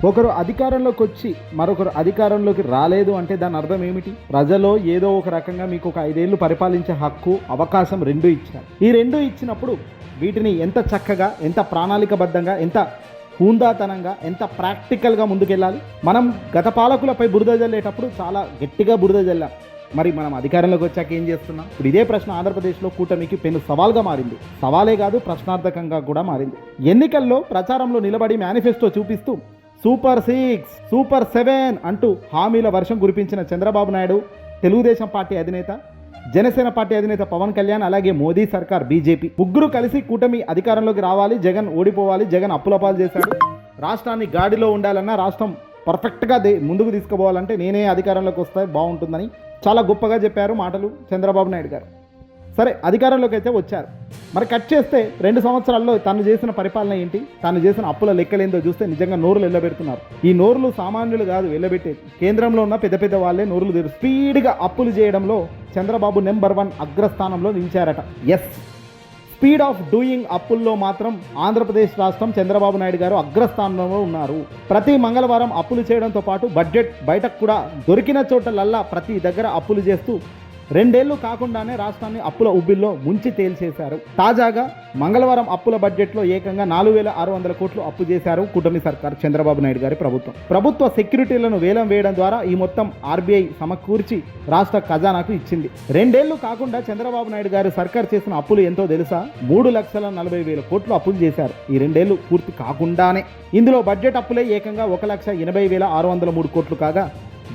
ఒకరు అధికారంలోకి వచ్చి మరొకరు అధికారంలోకి రాలేదు అంటే దాని అర్థం ఏమిటి? ప్రజలు ఏదో ఒక రకంగా మీకు ఒక 5 ఏళ్ళు పరిపాలించే హక్కు, అవకాశం రెండూ ఇచ్చారు. ఈ రెండూ ఇచ్చినప్పుడు వీటిని ఎంత చక్కగా, ఎంత ప్రణాళికబద్ధంగా, ఎంత హూందాతనంగా, ఎంత ప్రాక్టికల్గా ముందుకెళ్ళాలి. మనం గత పాలకులపై బురద జల్లేటప్పుడు చాలా గట్టిగా బురద జల్లాం. మరి మనం అధికారంలోకి వచ్చాక ఏం చేస్తున్నాం? ఇప్పుడు ఇదే ప్రశ్న ఆంధ్రప్రదేశ్లో కూటమికి పెను సవాల్గా మారింది. సవాలే కాదు, ప్రశ్నార్థకంగా కూడా మారింది. ఎన్నికల్లో ప్రచారంలో నిలబడి మేనిఫెస్టో చూపిస్తూ సూపర్ 6, సూపర్ 7 అంటూ హామీల వర్షం కురిపించిన చంద్రబాబు నాయుడు, తెలుగుదేశం పార్టీ అధినేత, జనసేన పార్టీ అధినేత పవన్ కళ్యాణ్, అలాగే మోదీ సర్కార్ బీజేపీ ముగ్గురు కలిసి కూటమి అధికారంలోకి రావాలి, జగన్ ఓడిపోవాలి, జగన్ అప్పులపాలు చేశాడు, రాష్ట్రాన్ని గాడిలో ఉండాలన్నా, రాష్ట్రం పర్ఫెక్ట్గా ముందుకు తీసుకుపోవాలంటే నేనే అధికారంలోకి వస్తే బాగుంటుందని చాలా గొప్పగా చెప్పారు మాటలు చంద్రబాబు నాయుడు గారు. సరే, అధికారంలోకి అయితే వచ్చారు. మరి కట్ చేస్తే 2 సంవత్సరాల్లో తను చేసిన పరిపాలన ఏంటి, తను చేసిన అప్పుల లెక్కలేందో చూస్తే నిజంగా నోరులు వెళ్ళబెడుతున్నారు. ఈ నోరులు సామాన్యులు కాదు వెళ్ళబెట్టేది, కేంద్రంలో ఉన్న పెద్ద పెద్ద వాళ్ళే నోరులు తెరు. స్పీడ్గా అప్పులు చేయడంలో చంద్రబాబు నెంబర్ 1 అగ్రస్థానంలో నిలిచారట. ఎస్, స్పీడ్ ఆఫ్ డూయింగ్ అప్పుల్లో మాత్రం ఆంధ్రప్రదేశ్ రాష్ట్రం చంద్రబాబు నాయుడు గారు అగ్రస్థానంలో ఉన్నారు. ప్రతి మంగళవారం అప్పులు చేయడంతో పాటు బడ్జెట్ బయటకు కూడా దొరికిన చోటలల్లా ప్రతి దగ్గర అప్పులు చేస్తూ 2 ఏళ్లు కాకుండానే రాష్ట్రాన్ని అప్పుల ఉబ్బిల్లో ముంచి తేల్చేశారు. తాజాగా మంగళవారం అప్పుల బడ్జెట్లో ఏకంగా 4,600 కోట్లు అప్పు చేశారు కూటమి సర్కార్, చంద్రబాబు నాయుడు గారి ప్రభుత్వం. ప్రభుత్వ సెక్యూరిటీలను వేలం వేయడం ద్వారా ఈ మొత్తం ఆర్బీఐ సమకూర్చి రాష్ట్ర ఖజానాకు ఇచ్చింది. 2 ఏళ్లు కాకుండా చంద్రబాబు నాయుడు గారు సర్కార్ చేసిన అప్పులు ఎంతో తెలుసా? 3,40,000 కోట్లు అప్పులు చేశారు ఈ 2 ఏళ్లు పూర్తి కాకుండానే. ఇందులో బడ్జెట్ అప్పులే ఏకంగా 1,80,603 కోట్లు కాగా,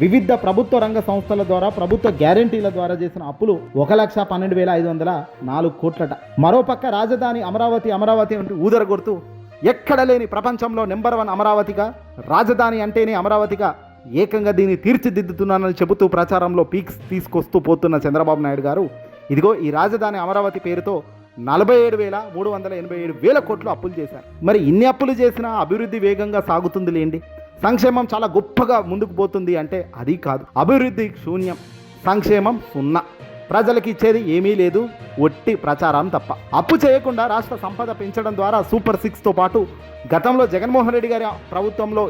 వివిధ ప్రభుత్వ రంగ సంస్థల ద్వారా, ప్రభుత్వ గ్యారంటీల ద్వారా చేసిన అప్పులు 1,12,504 కోట్లట. మరోపక్క రాజధాని అమరావతి అంటూ ఊదరగొడుతూ ఎక్కడ లేని ప్రపంచంలో నెంబర్ 1 అమరావతిగా, రాజధాని అంటేనే అమరావతిగా ఏకంగా దీన్ని తీర్చిదిద్దుతున్నానని చెబుతూ ప్రచారంలో పీక్స్ తీసుకొస్తూ పోతున్న చంద్రబాబు నాయుడు గారు ఇదిగో ఈ రాజధాని అమరావతి పేరుతో 47,387 కోట్లు అప్పులు చేశారు. మరి ఇన్ని అప్పులు చేసినా అభివృద్ధి వేగంగా సాగుతుంది లేండి, సంక్షేమం చాలా గొప్పగా ముందుకు పోతుంది అంటే అది కాదు. అభివృద్ధి శూన్యం, సంక్షేమం 0, ప్రజలకు ఇచ్చేది ఏమీ లేదు, ఒట్టి ప్రచారం తప్ప. అప్పు చేయకుండా రాష్ట్ర సంపద పెంచడం ద్వారా సూపర్ 6తో పాటు గతంలో జగన్మోహన్ రెడ్డి గారి ప్రభుత్వంలో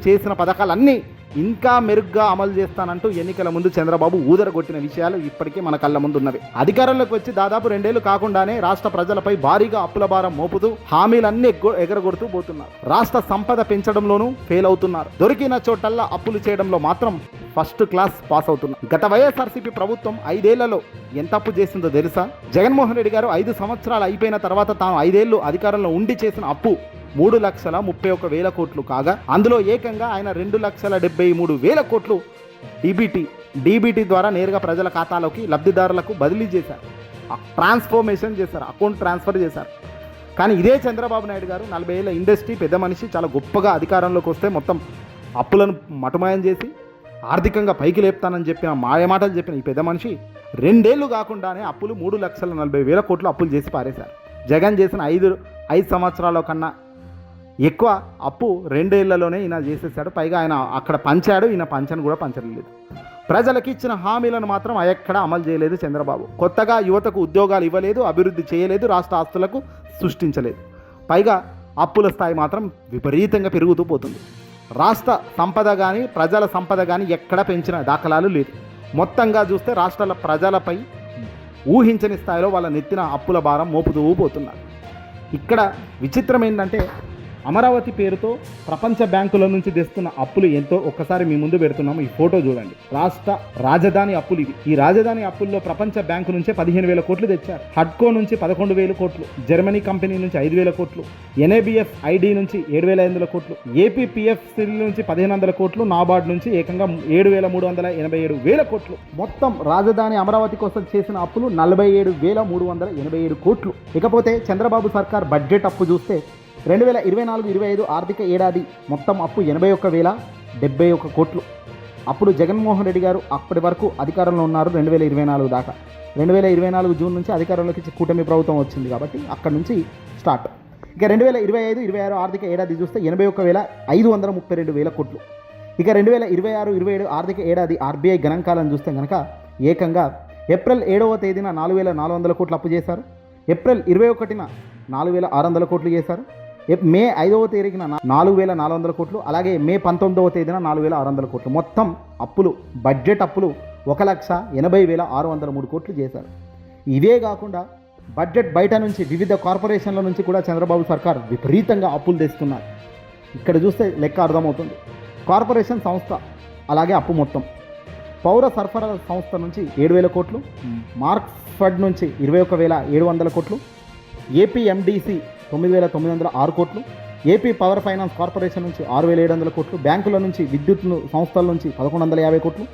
చేసిన పథకాలన్నీ ఇంకా మెరుగ్గా అమలు చేస్తానంటూ ఎన్నికల ముందు చంద్రబాబు ఊదరగొట్టిన విషయాలు ఇప్పటికే మన కళ్ళ ముందు ఉన్నవి. అధికారంలోకి వచ్చి దాదాపు 2 ఏళ్లు కాకుండానే రాష్ట్ర ప్రజలపై భారీగా అప్పుల భారం మోపుతూ హామీలన్నీ ఎగరగొడుతూ పోతున్నారు. రాష్ట్ర సంపద పెంచడంలోనూ ఫెయిల్ అవుతున్నారు. దొరికిన చోటల్లా అప్పులు చేయడంలో మాత్రం ఫస్ట్ క్లాస్ పాస్ అవుతున్నారు. గత వైఎస్ఆర్సీపీ ప్రభుత్వం 5 ఏళ్లలో ఎంత అప్పు చేసిందో తెలుసా? జగన్మోహన్ రెడ్డి గారు 5 సంవత్సరాలు అయిపోయిన తర్వాత తాను 5 ఏళ్లు అధికారంలో ఉండి చేసిన అప్పు 3,31,000 కోట్లు కాగా, అందులో ఏకంగా ఆయన 2,73,000 కోట్లు డీబీటీ ద్వారా నేరుగా ప్రజల ఖాతాలోకి, లబ్ధిదారులకు బదిలీ చేశారు, ట్రాన్స్ఫర్మేషన్ చేశారు, అకౌంట్ ట్రాన్స్ఫర్ చేశారు. కానీ ఇదే చంద్రబాబు నాయుడు గారు 40 ఏళ్ల ఇండస్ట్రీ పెద్ద మనిషి చాలా గొప్పగా అధికారంలోకి వస్తే మొత్తం అప్పులను మటుమాయం చేసి ఆర్థికంగా పైకి లేపుతానని చెప్పిన మాయమాటలు చెప్పిన ఈ పెద్ద మనిషి 2 ఏళ్లు కాకుండానే అప్పులు 3,40,000 కోట్లు అప్పులు చేసి పారేశారు. జగన్ చేసిన 5 సంవత్సరాల కన్నా ఎక్కువ అప్పు 2 ఏళ్లలోనే ఈయన చేసేసాడు. పైగా ఆయన అక్కడ పంచాడు, ఈయన పంచను కూడా పంచలేదు. ప్రజలకు ఇచ్చిన హామీలను మాత్రం ఎక్కడా అమలు చేయలేదు చంద్రబాబు. కొత్తగా యువతకు ఉద్యోగాలు ఇవ్వలేదు, అభివృద్ధి చేయలేదు, రాష్ట్ర ఆస్తులకు సృష్టించలేదు. పైగా అప్పుల స్థాయి మాత్రం విపరీతంగా పెరుగుతూ పోతుంది. రాష్ట్ర సంపద కానీ, ప్రజల సంపద కానీ ఎక్కడా పెంచిన దాఖలాలు లేదు. మొత్తంగా చూస్తే రాష్ట్రాల ప్రజలపై ఊహించని స్థాయిలో వాళ్ళ నెత్తిన అప్పుల భారం మోపుతూ పోతున్నారు. ఇక్కడ విచిత్రం ఏంటంటే, అమరావతి పేరుతో ప్రపంచ బ్యాంకుల నుంచి తెస్తున్న అప్పులు ఎంతో ఒక్కసారి మీ ముందు పెడుతున్నాము. ఈ ఫోటో చూడండి. రాష్ట్ర రాజధాని అప్పులు ఇవి. ఈ రాజధాని అప్పుల్లో ప్రపంచ బ్యాంకు నుంచే 15,000 కోట్లు తెచ్చారు. హడ్కో నుంచి 11,000 కోట్లు, జర్మనీ కంపెనీ నుంచి 5,000 కోట్లు, ఎన్ఏబిఎఫ్ ఐడి నుంచి 7,500 కోట్లు, ఏపీపీఎఫ్సి నుంచి 1,500 కోట్లు, నాబార్డ్ నుంచి ఏకంగా 7,387 కోట్లు. మొత్తం రాజధాని అమరావతి కోసం చేసిన అప్పులు 47,387 కోట్లు. ఇకపోతే చంద్రబాబు సర్కార్ బడ్జెట్ అప్పు చూస్తే 2024-25 ఆర్థిక ఏడాది మొత్తం అప్పు 81,071 కోట్లు. అప్పుడు జగన్మోహన్ రెడ్డి గారు అప్పటి వరకు అధికారంలో ఉన్నారు 2024 దాకా. 2024 జూన్ నుంచి అధికారంలోకి కూటమి ప్రభుత్వం వచ్చింది కాబట్టి అక్కడి నుంచి స్టార్ట్. ఇక 2025-26 ఆర్థిక ఏడాది చూస్తే 81,532 కోట్లు. ఇక 2026-27 ఆర్థిక ఏడాది ఆర్బీఐ గణాంకాలను చూస్తే కనుక ఏకంగా ఏప్రిల్ 7వ తేదీన 4,400 కోట్లు అప్పు చేశారు. ఏప్రిల్ 21న 4,600 కోట్లు చేశారు. మే 5వ తేదీన 4,400 కోట్లు, అలాగే మే 19వ తేదీన 4,600 కోట్లు. మొత్తం అప్పులు, బడ్జెట్ అప్పులు 1,80,603 కోట్లు చేశారు. ఇవే కాకుండా బడ్జెట్ బయట నుంచి వివిధ కార్పొరేషన్ల నుంచి కూడా చంద్రబాబు సర్కార్ విపరీతంగా అప్పులు తెస్తున్నారు. ఇక్కడ చూస్తే లెక్క అర్థమవుతుంది. కార్పొరేషన్ సంస్థ అలాగే అప్పు మొత్తం, పౌర సరఫరాల సంస్థ నుంచి 7,000 కోట్లు, మార్క్స్ఫెడ్ నుంచి 21,700 కోట్లు, ఏపీఎండిసి 9,906 కోట్లు, ఏపీ పవర్ ఫైనాన్స్ కార్పొరేషన్ నుంచి 6,700 కోట్లు, బ్యాంకుల నుంచి, విద్యుత్ సంస్థల నుంచి 1,150 కోట్లు,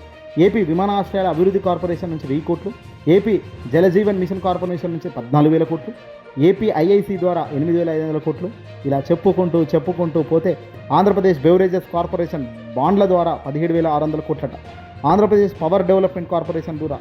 ఏపీ విమానాశ్రయాల అభివృద్ధి కార్పొరేషన్ నుంచి 1000 కోట్లు, ఏపీ జలజీవన్ మిషన్ కార్పొరేషన్ నుంచి 14,000 కోట్లు, ఏపీ ఐఐసి ద్వారా 8,500 కోట్లు. ఇలా చెప్పుకుంటూ పోతే ఆంధ్రప్రదేశ్ బెవరేజెస్ కార్పొరేషన్ బాండ్ల ద్వారా 17,600 కోట్లట, ఆంధ్రప్రదేశ్ పవర్ డెవలప్మెంట్ కార్పొరేషన్ ద్వారా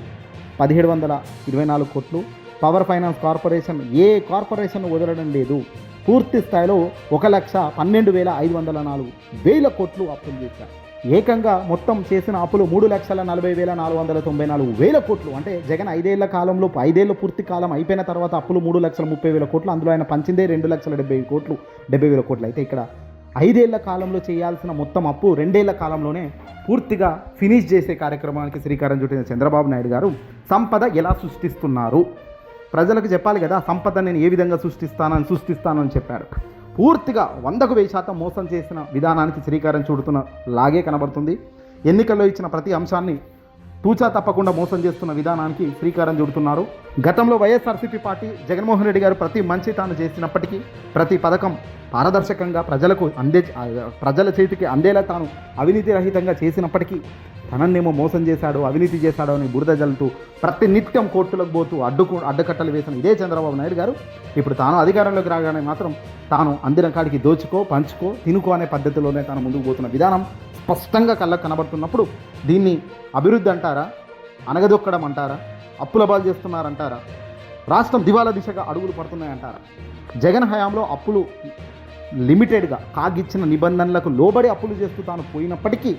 1,724 కోట్లు, పవర్ ఫైనాన్స్ కార్పొరేషన్ ఏ కార్పొరేషన్ వదలడం లేదు. పూర్తి స్థాయిలో 1,12,504 కోట్లు అప్పులు చేశారు. ఏకంగా మొత్తం చేసిన అప్పులు 3,40,494 కోట్లు. అంటే జగన్ 5 ఏళ్ల కాలంలో 5 ఏళ్ళు పూర్తి కాలం అయిపోయిన తర్వాత అప్పులు 3,30,000 కోట్లు. అందులో ఆయన పంచిందే 2,70,000 కోట్లు, 70,000 కోట్లు. అయితే ఇక్కడ 5 ఏళ్ల కాలంలో చేయాల్సిన మొత్తం అప్పు 2 ఏళ్ల కాలంలోనే పూర్తిగా ఫినిష్ చేసే కార్యక్రమానికి శ్రీకారం చుట్టిన చంద్రబాబు నాయుడు గారు సంపద ఎలా సృష్టిస్తున్నారు, ప్రజలకు చెప్పాలి కదా. సంపద నేను ఏ విధంగా సృష్టిస్తానని చెప్పాడు. పూర్తిగా 100% మోసం చేసిన విధానానికి శ్రీకారం చుడుతున్న లాగే కనబడుతుంది. ఎన్నికల్లో ఇచ్చిన ప్రతి అంశాన్ని తూచా తప్పకుండా మోసం చేస్తున్న విధానానికి శ్రీకారం చుడుతున్నారు. గతంలో వైఎస్ఆర్సీపీ పార్టీ జగన్మోహన్ రెడ్డి గారు ప్రతి మంచి తాను చేసినప్పటికీ, ప్రతి పథకం పారదర్శకంగా ప్రజల చేతికి అందేలా తాను అవినీతి రహితంగా చేసినప్పటికీ తనన్నేమో మోసం చేశాడు, అవినీతి చేశాడు అని బురద జల్లుతూ ప్రతి నిత్యం కోర్టులకు పోతూ అడ్డకట్టలు వేసిన ఇదే చంద్రబాబు నాయుడు గారు ఇప్పుడు తాను అధికారంలోకి రాగానే మాత్రం తాను అందిన కాడికి దోచుకో, పంచుకో, తినుకో అనే పద్ధతిలోనే తాను ముందుకు పోతున్న విధానం స్పష్టంగా కళ్ళకు కనబడుతున్నప్పుడు దీన్ని అభివృద్ధి అంటారా, అనగదొక్కడం అంటారా, అప్పుల బాలు చేస్తున్నారంటారా, రాష్ట్రం దివాలా దిశగా అడుగులు పడుతున్నాయంటారా? జగన్ హయాంలో అప్పులు లిమిటెడ్గా కాగిచ్చిన నిబంధనలకు లోబడి అప్పులు చేస్తూ తాను పోయినప్పటికీ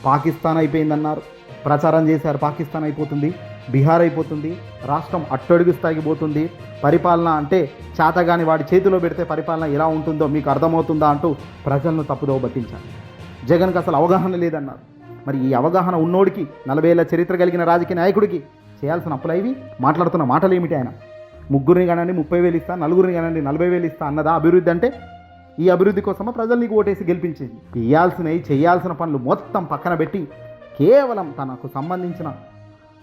పాకిస్తాన్ అయిపోయిందన్నారు, ప్రచారం చేశారు. పాకిస్తాన్ అయిపోతుంది, బీహార్ అయిపోతుంది, రాష్ట్రం అట్టడుగు స్థాయికి పోతుంది, పరిపాలన అంటే చేతగాని వాడి చేతిలో పెడితే పరిపాలన ఎలా ఉంటుందో మీకు అర్థమవుతుందా అంటూ ప్రజలను తప్పుదోవ పట్టించారు. జగన్కి అసలు అవగాహన లేదన్నారు. మరి ఈ అవగాహన ఉన్నోడికి, 40 ఏళ్ల చరిత్ర కలిగిన రాజకీయ నాయకుడికి చేయాల్సిన అప్పులు ఇవి? మాట్లాడుతున్న మాటలు ఏమిటి ఆయన? ముగ్గురిని కానండి 30,000 ఇస్తా, నలుగురిని కానండి 40,000 ఇస్తా అన్నదా అభివృద్ధి అంటే? ఈ అభివృద్ధి కోసమా ప్రజలు నీకు ఓటేసి గెలిపించింది? చేయాల్సిన పనులు మొత్తం పక్కన పెట్టి కేవలం తనకు సంబంధించిన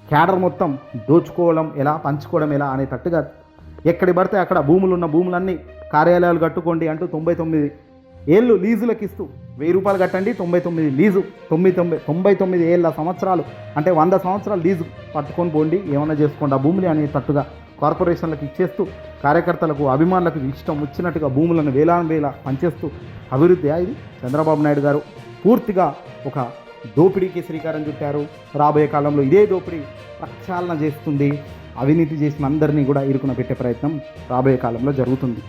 క్యాడర్ మొత్తం దోచుకోవడం ఎలా, పంచుకోవడం ఎలా అనేటట్టుగా ఎక్కడి పడితే అక్కడ భూములన్నీ కార్యాలయాలు కట్టుకోండి అంటూ 99 ఏళ్ళు లీజులకు ఇస్తూ 1000 రూపాయలు కట్టండి, 99 లీజు, 99 ఏళ్ళ సంవత్సరాలు అంటే 100 సంవత్సరాలు లీజు పట్టుకొని పోండి, ఏమన్నా చేసుకోండి ఆ భూములు అనేటట్టుగా కార్పొరేషన్లకు ఇచ్చేస్తూ కార్యకర్తలకు, అభిమానులకు ఇష్టం వచ్చినట్టుగా భూములను వేల పంచేస్తూ అభివృద్ధి ఇది? చంద్రబాబు నాయుడు గారు పూర్తిగా ఒక దోపిడీకి శ్రీకారం చుట్టారు. రాబోయే కాలంలో ఇదే దోపిడీ ప్రక్షాళన చేస్తుంది. అవినీతి చేసిన అందరినీ కూడా ఇరుకున పెట్టే ప్రయత్నం రాబోయే కాలంలో జరుగుతుంది.